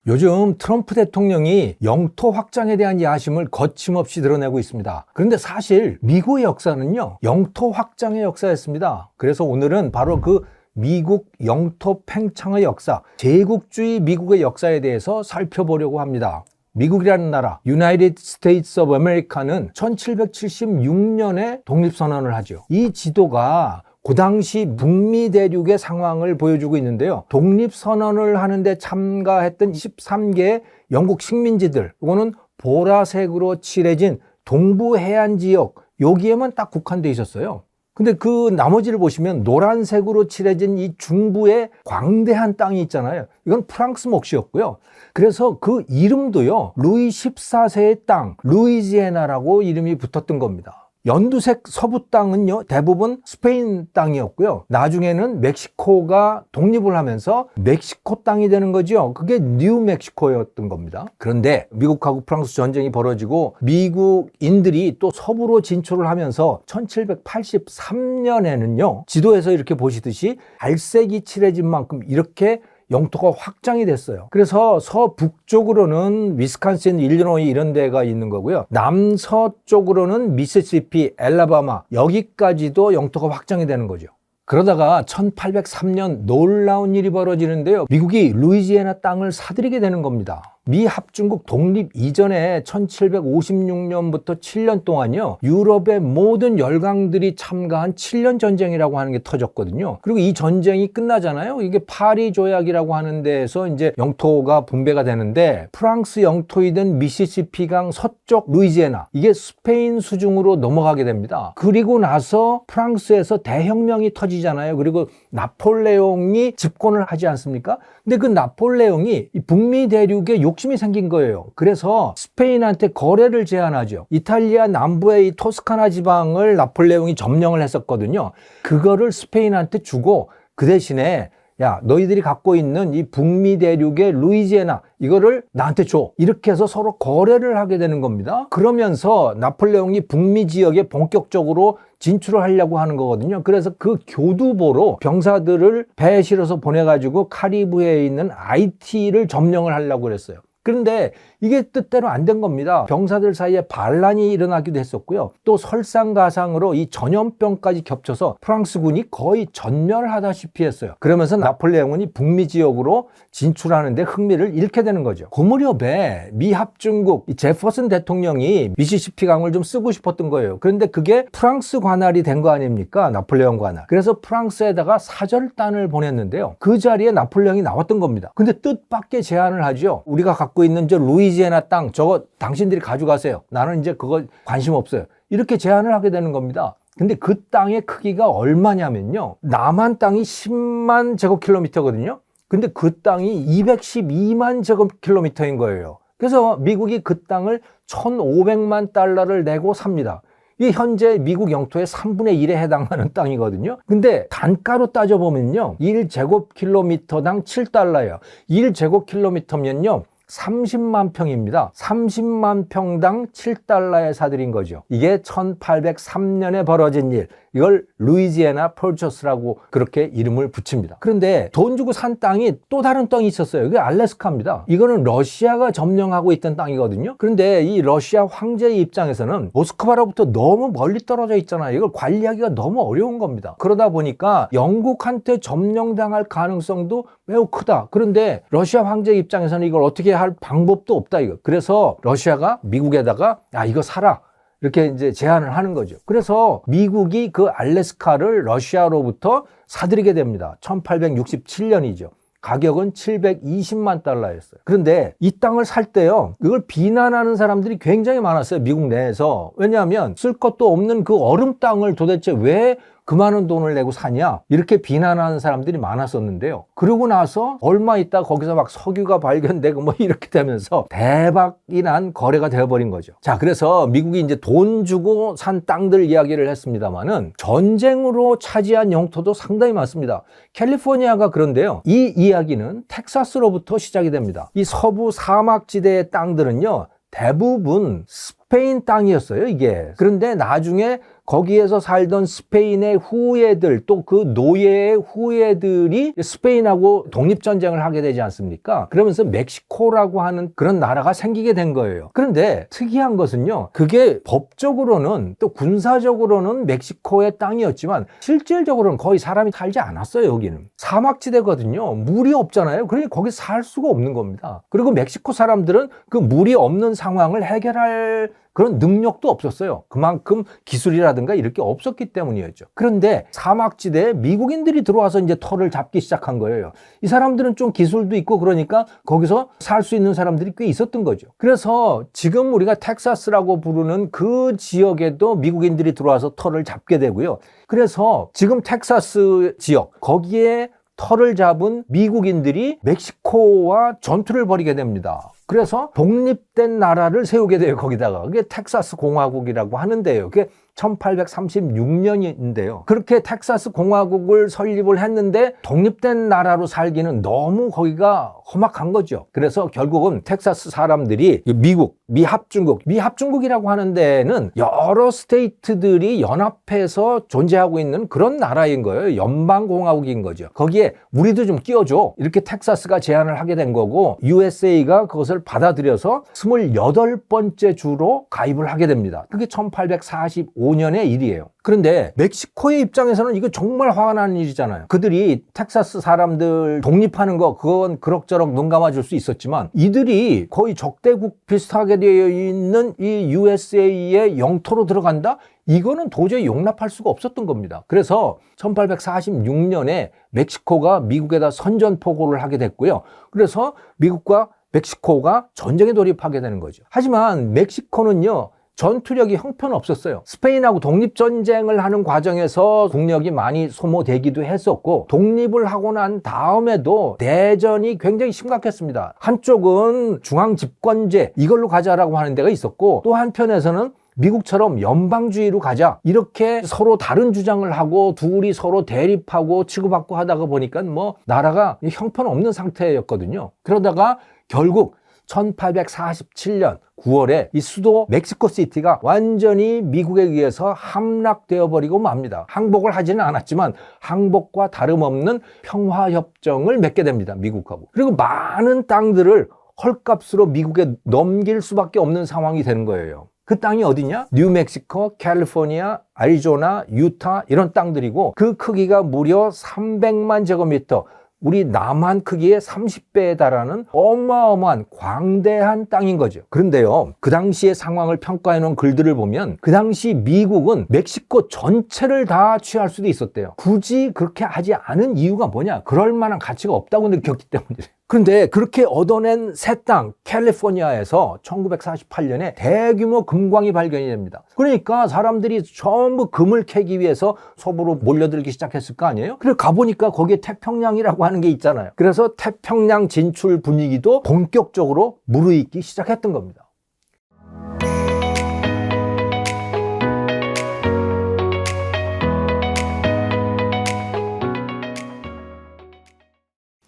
요즘 트럼프 대통령이 영토 확장에 대한 야심을 거침없이 드러내고 있습니다. 그런데 사실 미국의 역사는요, 영토 확장의 역사였습니다. 그래서 오늘은 바로 그 미국 영토 팽창의 역사, 제국주의 미국의 역사에 대해서 살펴보려고 합니다. 미국이라는 나라, United States of America는 1776년에 독립선언을 하죠. 이 지도가 그 당시 북미 대륙의 상황을 보여주고 있는데요. 독립선언을 하는데 참가했던 23개의 영국 식민지들, 이거는 보라색으로 칠해진 동부 해안 지역, 여기에만 딱 국한돼 있었어요. 근데 그 나머지를 보시면 노란색으로 칠해진 이 중부의 광대한 땅이 있잖아요. 이건 프랑스 몫이었고요. 그래서 그 이름도요, 루이 14세의 땅, 루이지애나라고 이름이 붙었던 겁니다. 연두색 서부 땅은요, 대부분 스페인 땅이었고요. 나중에는 멕시코가 독립을 하면서 멕시코 땅이 되는 거죠. 그게 뉴멕시코였던 겁니다. 그런데 미국하고 프랑스 전쟁이 벌어지고 미국인들이 또 서부로 진출을 하면서 1783년에는요, 지도에서 이렇게 보시듯이 갈색이 칠해진 만큼 이렇게 영토가 확장이 됐어요. 그래서 서북쪽으로는 위스콘신, 일리노이 이런 데가 있는 거고요. 남서쪽으로는 미시시피, 엘라바마 여기까지도 영토가 확장이 되는 거죠. 그러다가 1803년 놀라운 일이 벌어지는데요. 미국이 루이지애나 땅을 사들이게 되는 겁니다. 미 합중국 독립 이전에 1756년부터 7년 동안요, 유럽의 모든 열강들이 참가한 7년 전쟁이라고 하는 게 터졌거든요. 그리고 이 전쟁이 끝나잖아요. 이게 파리 조약이라고 하는 데에서 이제 영토가 분배가 되는데, 프랑스 영토이던 미시시피강 서쪽 루이지애나, 이게 스페인 수중으로 넘어가게 됩니다. 그리고 나서 프랑스에서 대혁명이 터지잖아요. 그리고 나폴레옹이 집권을 하지 않습니까? 근데 그 나폴레옹이 이 북미 대륙에 욕심이 생긴 거예요. 그래서 스페인한테 거래를 제안하죠. 이탈리아 남부의 이 토스카나 지방을 나폴레옹이 점령을 했었거든요. 그거를 스페인한테 주고 그 대신에 야, 너희들이 갖고 있는 이 북미 대륙의 루이지애나 이거를 나한테 줘. 이렇게 해서 서로 거래를 하게 되는 겁니다. 그러면서 나폴레옹이 북미 지역에 본격적으로 진출을 하려고 하는 거거든요. 그래서 그 교두보로 병사들을 배에 실어서 보내가지고 카리브해에 있는 아이티를 점령을 하려고 그랬어요. 그런데 이게 뜻대로 안 된 겁니다. 병사들 사이에 반란이 일어나기도 했었고요. 또 설상가상으로 이 전염병까지 겹쳐서 프랑스군이 거의 전멸하다시피 했어요. 그러면서 나폴레옹은 이 북미 지역으로 진출하는데 흥미를 잃게 되는 거죠. 그 무렵에 미 합중국 제퍼슨 대통령이 미시시피 강을 좀 쓰고 싶었던 거예요. 그런데 그게 프랑스 관할이 된 거 아닙니까? 나폴레옹 관할. 그래서 프랑스에다가 사절단을 보냈는데요. 그 자리에 나폴레옹이 나왔던 겁니다. 근데 뜻밖의 제안을 하죠. 우리가 갖고 있는 저 루이지애나 땅, 저거 당신들이 가져가세요. 나는 이제 그거 관심 없어요. 이렇게 제안을 하게 되는 겁니다. 근데 그 땅의 크기가 얼마냐면요, 남한 땅이 10만 제곱킬로미터거든요. 근데 그 땅이 212만 제곱킬로미터인 거예요. 그래서 미국이 그 땅을 1,500만 달러를 내고 삽니다. 이게 현재 미국 영토의 3분의 1에 해당하는 땅이거든요. 근데 단가로 따져보면요, 1제곱킬로미터당 7달러예요. 1제곱킬로미터면요 30만 평입니다. 30만 평당 7달러에 사들인 거죠. 이게 1803년에 벌어진 일. 이걸 루이지애나 퍼처스라고 그렇게 이름을 붙입니다. 그런데 돈 주고 산 땅이 또 다른 땅이 있었어요. 그게 알래스카입니다. 이거는 러시아가 점령하고 있던 땅이거든요. 그런데 이 러시아 황제의 입장에서는 모스크바로부터 너무 멀리 떨어져 있잖아요. 이걸 관리하기가 너무 어려운 겁니다. 그러다 보니까 영국한테 점령당할 가능성도 매우 크다. 그런데 러시아 황제 입장에서는 이걸 어떻게 할 방법도 없다, 이거. 그래서 러시아가 미국에다가 야, 이거 사라, 이렇게 이제 제안을 하는 거죠. 그래서 미국이 그 알래스카를 러시아로부터 사들이게 됩니다. 1867년이죠. 가격은 720만 달러였어요. 그런데 이 땅을 살 때요, 이걸 비난하는 사람들이 굉장히 많았어요, 미국 내에서. 왜냐하면 쓸 것도 없는 그 얼음 땅을 도대체 왜 그 많은 돈을 내고 사냐, 이렇게 비난하는 사람들이 많았었는데요. 그러고 나서 얼마 있다 거기서 막 석유가 발견되고 뭐 이렇게 되면서 대박이 난 거래가 되어버린 거죠. 자, 그래서 미국이 이제 돈 주고 산 땅들 이야기를 했습니다만은 전쟁으로 차지한 영토도 상당히 많습니다. 캘리포니아가 그런데요, 이 이야기는 텍사스로부터 시작이 됩니다. 이 서부 사막지대의 땅들은요, 대부분 스페인 땅이었어요, 이게. 그런데 나중에 거기에서 살던 스페인의 후예들 또 그 노예의 후예들이 스페인하고 독립전쟁을 하게 되지 않습니까? 그러면서 멕시코라고 하는 그런 나라가 생기게 된 거예요. 그런데 특이한 것은요, 그게 법적으로는 또 군사적으로는 멕시코의 땅이었지만 실질적으로는 거의 사람이 살지 않았어요. 여기는 사막지대거든요. 물이 없잖아요. 그러니 거기 살 수가 없는 겁니다. 그리고 멕시코 사람들은 그 물이 없는 상황을 해결할 그런 능력도 없었어요. 그만큼 기술이라든가 이럴 게 없었기 때문이었죠. 그런데 사막지대에 미국인들이 들어와서 이제 터를 잡기 시작한 거예요. 이 사람들은 좀 기술도 있고 그러니까 거기서 살 수 있는 사람들이 꽤 있었던 거죠. 그래서 지금 우리가 텍사스라고 부르는 그 지역에도 미국인들이 들어와서 터를 잡게 되고요. 그래서 지금 텍사스 지역 거기에 터를 잡은 미국인들이 멕시코와 전투를 벌이게 됩니다. 그래서 독립된 나라를 세우게 돼요. 거기다가 그게 텍사스 공화국이라고 하는데요. 그게 1836년인데요. 그렇게 텍사스 공화국을 설립을 했는데 독립된 나라로 살기는 너무 거기가 험악한 거죠. 그래서 결국은 텍사스 사람들이 미국, 미합중국이라고 하는 데는 여러 스테이트들이 연합해서 존재하고 있는 그런 나라인 거예요. 연방공화국인 거죠. 거기에 우리도 좀 끼워줘. 이렇게 텍사스가 제안을 하게 된 거고 USA가 그것을 받아들여서 28번째 주로 가입을 하게 됩니다. 그게 1845년의 일이에요. 그런데 멕시코의 입장에서는 이거 정말 화가 나는 일이잖아요. 그들이 텍사스 사람들 독립하는 거 그건 그럭저럭 눈 감아줄 수 있었지만 이들이 거의 적대국 비슷하게 되어 있는 이 USA의 영토로 들어간다? 이거는 도저히 용납할 수가 없었던 겁니다. 그래서 1846년에 멕시코가 미국에다 선전포고를 하게 됐고요. 그래서 미국과 멕시코가 전쟁에 돌입하게 되는 거죠. 하지만 멕시코는요, 전투력이 형편없었어요. 스페인하고 독립전쟁을 하는 과정에서 국력이 많이 소모되기도 했었고 독립을 하고 난 다음에도 대전이 굉장히 심각했습니다. 한쪽은 중앙집권제 이걸로 가자라고 하는 데가 있었고 또 한편에서는 미국처럼 연방주의로 가자 이렇게 서로 다른 주장을 하고 둘이 서로 대립하고 치고받고 하다가 보니까 뭐 나라가 형편없는 상태였거든요. 그러다가 결국 1847년 9월에 이 수도 멕시코시티가 완전히 미국에 의해서 함락되어 버리고 맙니다. 항복을 하지는 않았지만 항복과 다름없는 평화협정을 맺게 됩니다. 미국하고. 그리고 많은 땅들을 헐값으로 미국에 넘길 수밖에 없는 상황이 되는 거예요. 그 땅이 어디냐? 뉴멕시코, 캘리포니아, 애리조나, 유타 이런 땅들이고 그 크기가 무려 300만 제곱미터 우리 남한 크기의 30배에 달하는 어마어마한 광대한 땅인 거죠. 그런데요, 그 당시의 상황을 평가해 놓은 글들을 보면 그 당시 미국은 멕시코 전체를 다 취할 수도 있었대요. 굳이 그렇게 하지 않은 이유가 뭐냐? 그럴 만한 가치가 없다고 느꼈기 때문이래요. 그런데 그렇게 얻어낸 새 땅 캘리포니아에서 1948년에 대규모 금광이 발견이 됩니다. 그러니까 사람들이 전부 금을 캐기 위해서 서부로 몰려들기 시작했을 거 아니에요? 그래서 가보니까 거기에 태평양이라고 하는 게 있잖아요. 그래서 태평양 진출 분위기도 본격적으로 무르익기 시작했던 겁니다.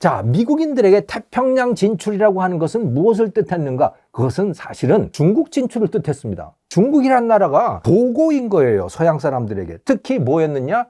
자, 미국인들에게 태평양 진출이라고 하는 것은 무엇을 뜻했는가? 그것은 사실은 중국 진출을 뜻했습니다. 중국이란 나라가 도고인 거예요. 서양 사람들에게. 특히 뭐였느냐?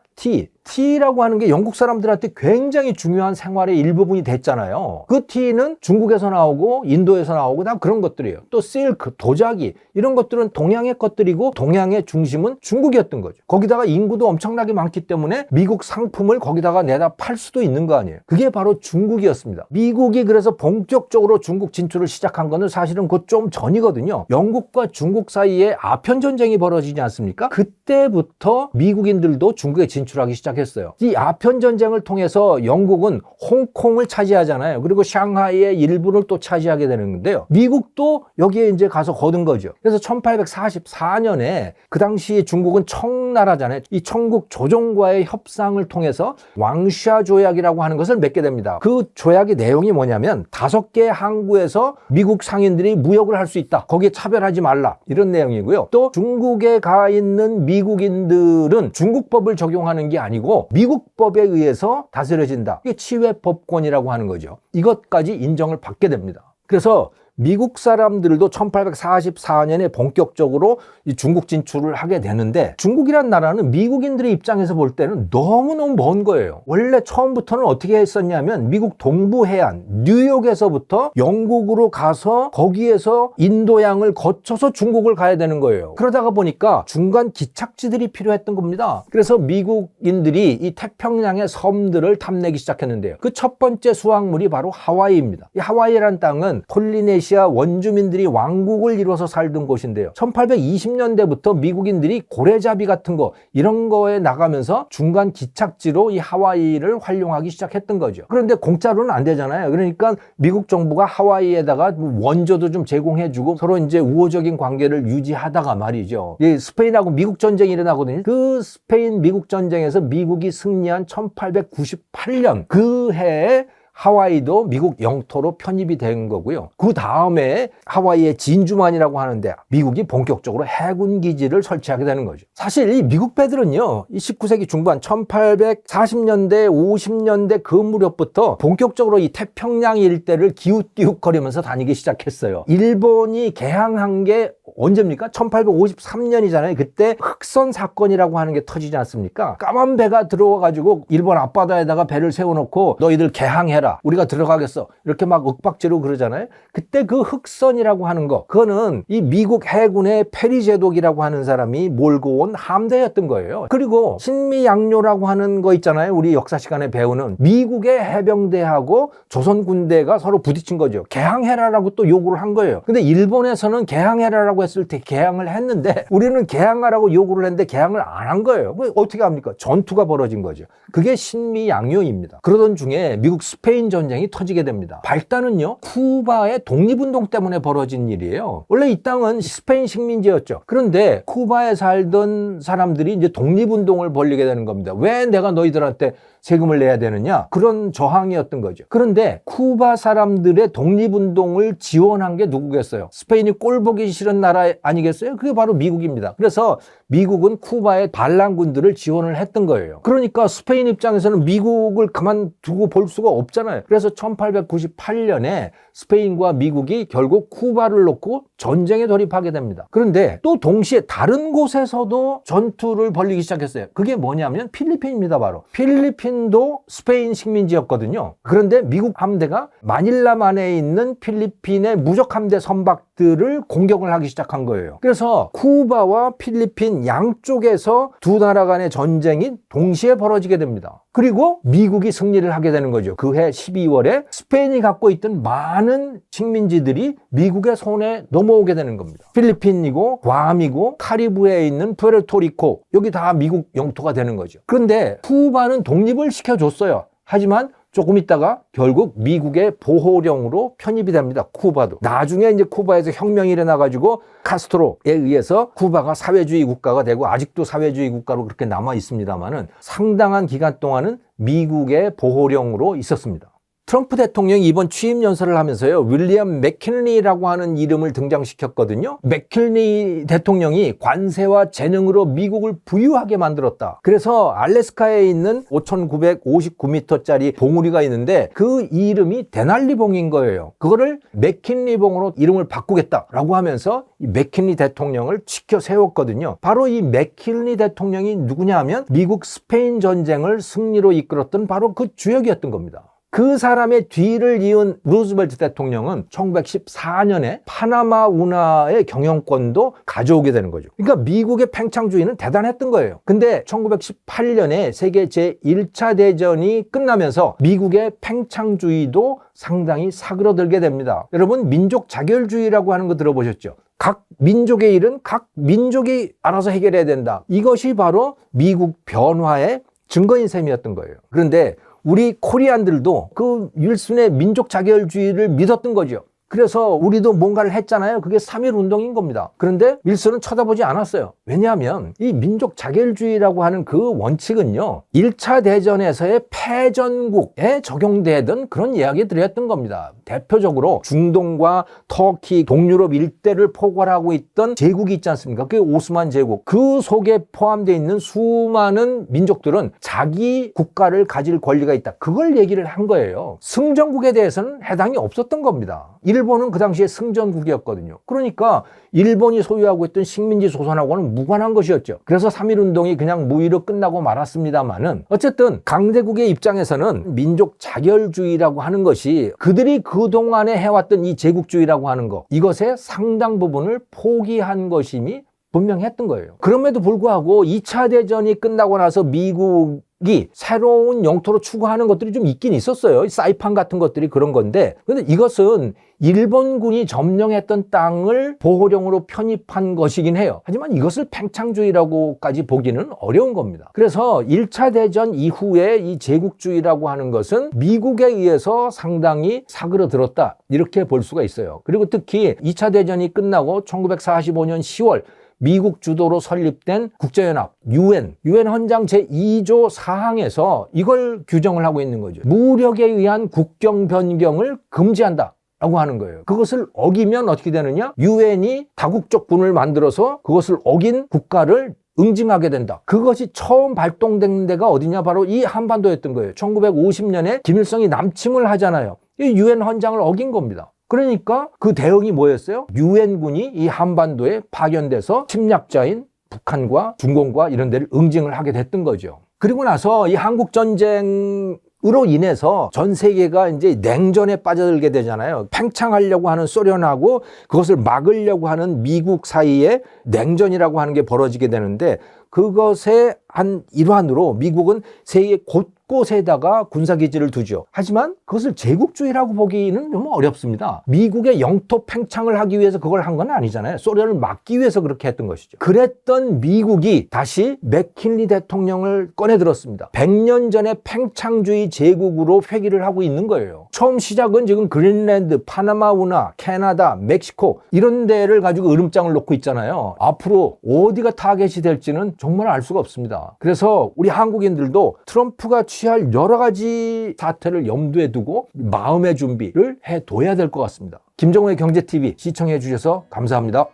티라고 하는 게 영국 사람들한테 굉장히 중요한 생활의 일부분이 됐잖아요. 그 티는 중국에서 나오고 인도에서 나오고 다 그런 것들이에요. 또 실크, 도자기 이런 것들은 동양의 것들이고 동양의 중심은 중국이었던 거죠. 거기다가 인구도 엄청나게 많기 때문에 미국 상품을 거기다가 내다 팔 수도 있는 거 아니에요. 그게 바로 중국이었습니다. 미국이 그래서 본격적으로 중국 진출을 시작한 거는 사실은 그 좀 전이거든요. 영국과 중국 사이에 아편 전쟁이 벌어지지 않습니까? 그때부터 미국인들도 중국에 진출하기 시작했어요. 이 아편 전쟁을 통해서 영국은 홍콩을 차지하잖아요. 그리고 샹하이의 일부를 또 차지하게 되는데요. 미국도 여기에 이제 가서 거둔 거죠. 그래서 1844년에 그 당시 중국은 청나라잖아요. 이 청국 조정과의 협상을 통해서 왕샤 조약이라고 하는 것을 맺게 됩니다. 그 조약의 내용이 뭐냐면 5개의 항구에서 미국 상인들이 무역을 할 수 있다. 거기에 차별하지 말라. 이런 내용이고요. 또 중국에 가 있는 미국인들은 중국법을 적용하는 게 아니고 미국법에 의해서 다스려진다. 이게 치외법권이라고 하는 거죠. 이것까지 인정을 받게 됩니다. 그래서 미국 사람들도 1844년에 본격적으로 이 중국 진출을 하게 되는데, 중국이란 나라는 미국인들의 입장에서 볼 때는 너무너무 먼 거예요. 원래 처음부터는 어떻게 했었냐면 미국 동부 해안 뉴욕에서부터 영국으로 가서 거기에서 인도양을 거쳐서 중국을 가야 되는 거예요. 그러다가 보니까 중간 기착지들이 필요했던 겁니다. 그래서 미국인들이 이 태평양의 섬들을 탐내기 시작했는데요. 그 첫 번째 수확물이 바로 하와이입니다. 이 하와이라는 땅은 폴리네시아 원주민들이 왕국을 이루어서 살던 곳인데요. 1820년대부터 미국인들이 고래잡이 같은 거 이런 거에 나가면서 중간 기착지로 이 하와이를 활용하기 시작했던 거죠. 그런데 공짜로는 안 되잖아요. 그러니까 미국 정부가 하와이에다가 원조도 좀 제공해주고 서로 이제 우호적인 관계를 유지하다가 말이죠. 이 스페인하고 미국 전쟁이 일어나거든요. 그 스페인 미국 전쟁에서 미국이 승리한 1898년 그 해에 하와이도 미국 영토로 편입이 된 거고요. 그 다음에 하와이의 진주만이라고 하는데 미국이 본격적으로 해군 기지를 설치하게 되는 거죠. 사실 이 미국 배들은요, 이 19세기 중반 1840년대, 50년대 그 무렵부터 본격적으로 이 태평양 일대를 기웃기웃거리면서 다니기 시작했어요. 일본이 개항한 게 언제입니까? 1853년이잖아요. 그때 흑선 사건이라고 하는 게 터지지 않습니까? 까만 배가 들어와가지고 일본 앞바다에다가 배를 세워놓고 너희들 개항해라, 우리가 들어가겠어, 이렇게 막 윽박지르고 그러잖아요. 그때 그 흑선이라고 하는 거, 그거는 이 미국 해군의 페리제독이라고 하는 사람이 몰고 온 함대였던 거예요. 그리고 신미양요라고 하는 거 있잖아요. 우리 역사 시간에 배우는 미국의 해병대하고 조선 군대가 서로 부딪힌 거죠. 개항해라라고 또 요구를 한 거예요. 근데 일본에서는 개항해라라고 했을 때 개항을 했는데 우리는 개항하라고 요구를 했는데 개항을 안 한 거예요. 어떻게 합니까? 전투가 벌어진 거죠. 그게 신미양요입니다. 그러던 중에 미국 스페인 전쟁이 터지게 됩니다. 발단은요, 쿠바의 독립운동 때문에 벌어진 일이에요. 원래 이 땅은 스페인 식민지였죠. 그런데 쿠바에 살던 사람들이 이제 독립운동을 벌이게 되는 겁니다. 왜 내가 너희들한테 세금을 내야 되느냐? 그런 저항이었던 거죠. 그런데 쿠바 사람들의 독립운동을 지원한 게 누구겠어요? 스페인이 꼴 보기 싫은 나라 아니겠어요? 그게 바로 미국입니다. 그래서 미국은 쿠바의 반란군들을 지원을 했던 거예요. 그러니까 스페인 입장에서는 미국을 그만두고 볼 수가 없잖아요. 그래서 1898년에 스페인과 미국이 결국 쿠바를 놓고 전쟁에 돌입하게 됩니다. 그런데 또 동시에 다른 곳에서도 전투를 벌이기 시작했어요. 그게 뭐냐면 필리핀입니다. 바로 필리핀도 스페인 식민지였거든요. 그런데 미국 함대가 마닐라만에 있는 필리핀의 무적 함대 선박들을 공격을 하기 시작한 거예요. 그래서 쿠바와 필리핀 양쪽에서 두 나라 간의 전쟁이 동시에 벌어지게 됩니다. 그리고 미국이 승리를 하게 되는 거죠. 그 해 12월에 스페인이 갖고 있던 많은 식민지들이 미국의 손에 넘어오게 되는 겁니다. 필리핀이고 괌이고 카리브해에 있는 푸에르토리코, 여기 다 미국 영토가 되는 거죠. 그런데 쿠바는 독립을 시켜줬어요. 하지만 조금 있다가 결국 미국의 보호령으로 편입이 됩니다. 쿠바도. 나중에 이제 쿠바에서 혁명이 일어나가지고 카스트로에 의해서 쿠바가 사회주의 국가가 되고 아직도 사회주의 국가로 그렇게 남아 있습니다만은 상당한 기간 동안은 미국의 보호령으로 있었습니다. 트럼프 대통령이 이번 취임 연설을 하면서요, 윌리엄 맥킨리라고 하는 이름을 등장시켰거든요. 맥킨리 대통령이 관세와 재능으로 미국을 부유하게 만들었다. 그래서 알래스카에 있는 5,959m짜리 봉우리가 있는데 그 이름이 데날리봉인 거예요. 그거를 맥킨리봉으로 이름을 바꾸겠다라고 하면서 이 맥킨리 대통령을 지켜 세웠거든요. 바로 이 맥킨리 대통령이 누구냐 하면 미국 스페인 전쟁을 승리로 이끌었던 바로 그 주역이었던 겁니다. 그 사람의 뒤를 이은 루즈벨트 대통령은 1914년에 파나마 운하의 경영권도 가져오게 되는 거죠. 그러니까 미국의 팽창주의는 대단했던 거예요. 근데 1918년에 세계 제1차 대전이 끝나면서 미국의 팽창주의도 상당히 사그러들게 됩니다. 여러분, 민족 자결주의라고 하는 거 들어보셨죠? 각 민족의 일은 각 민족이 알아서 해결해야 된다. 이것이 바로 미국 변화의 증거인 셈이었던 거예요. 그런데 우리 코리안들도 그 윌슨의 민족 자결주의를 믿었던 거죠. 그래서 우리도 뭔가를 했잖아요. 그게 3.1 운동인 겁니다. 그런데 윌슨은 쳐다보지 않았어요. 왜냐하면 이 민족 자결주의라고 하는 그 원칙은요, 1차 대전에서의 패전국에 적용되던 그런 이야기들이었던 겁니다. 대표적으로 중동과 터키, 동유럽 일대를 포괄하고 있던 제국이 있지 않습니까? 그게 오스만 제국. 그 속에 포함되어 있는 수많은 민족들은 자기 국가를 가질 권리가 있다. 그걸 얘기를 한 거예요. 승전국에 대해서는 해당이 없었던 겁니다. 일본은 그 당시에 승전국이었거든요. 그러니까 일본이 소유하고 있던 식민지 조선하고는 무관한 것이었죠. 그래서 3.1운동이 그냥 무위로 끝나고 말았습니다만은 어쨌든 강대국의 입장에서는 민족 자결주의라고 하는 것이 그들이 그동안에 해왔던 이 제국주의라고 하는 거, 이것의 상당 부분을 포기한 것임이 분명했던 거예요. 그럼에도 불구하고 2차 대전이 끝나고 나서 미국이 새로운 영토로 추구하는 것들이 좀 있긴 있었어요. 사이판 같은 것들이 그런 건데, 근데 이것은 일본군이 점령했던 땅을 보호령으로 편입한 것이긴 해요. 하지만 이것을 팽창주의라고까지 보기는 어려운 겁니다. 그래서 1차 대전 이후에 이 제국주의라고 하는 것은 미국에 의해서 상당히 사그러들었다, 이렇게 볼 수가 있어요. 그리고 특히 2차 대전이 끝나고 1945년 10월 미국 주도로 설립된 국제연합, 유엔 헌장 제2조 4항에서 이걸 규정을 하고 있는 거죠. 무력에 의한 국경 변경을 금지한다 라고 하는 거예요. 그것을 어기면 어떻게 되느냐? 유엔이 다국적 군을 만들어서 그것을 어긴 국가를 응징하게 된다. 그것이 처음 발동된 데가 어디냐? 바로 이 한반도였던 거예요. 1950년에 김일성이 남침을 하잖아요. 이 유엔 헌장을 어긴 겁니다. 그러니까 그 대응이 뭐였어요? 유엔군이 이 한반도에 파견돼서 침략자인 북한과 중공과 이런 데를 응징을 하게 됐던 거죠. 그리고 나서 이 한국전쟁으로 인해서 전 세계가 이제 냉전에 빠져들게 되잖아요. 팽창하려고 하는 소련하고 그것을 막으려고 하는 미국 사이에 냉전이라고 하는 게 벌어지게 되는데, 그것의 한 일환으로 미국은 세계 곳곳에다가 군사기지를 두죠. 하지만 그것을 제국주의라고 보기는 너무 어렵습니다. 미국의 영토 팽창을 하기 위해서 그걸 한 건 아니잖아요. 소련을 막기 위해서 그렇게 했던 것이죠. 그랬던 미국이 다시 맥킨리 대통령을 꺼내들었습니다. 100년 전에 팽창주의 제국으로 회귀를 하고 있는 거예요. 처음 시작은 지금 그린랜드, 파나마 운하, 캐나다, 멕시코 이런 데를 가지고 으름장을 놓고 있잖아요. 앞으로 어디가 타겟이 될지는 정말 알 수가 없습니다. 그래서 우리 한국인들도 트럼프가 취할 여러 가지 사태를 염두에 두고 마음의 준비를 해둬야 될 것 같습니다. 김정우의 경제TV 시청해 주셔서 감사합니다.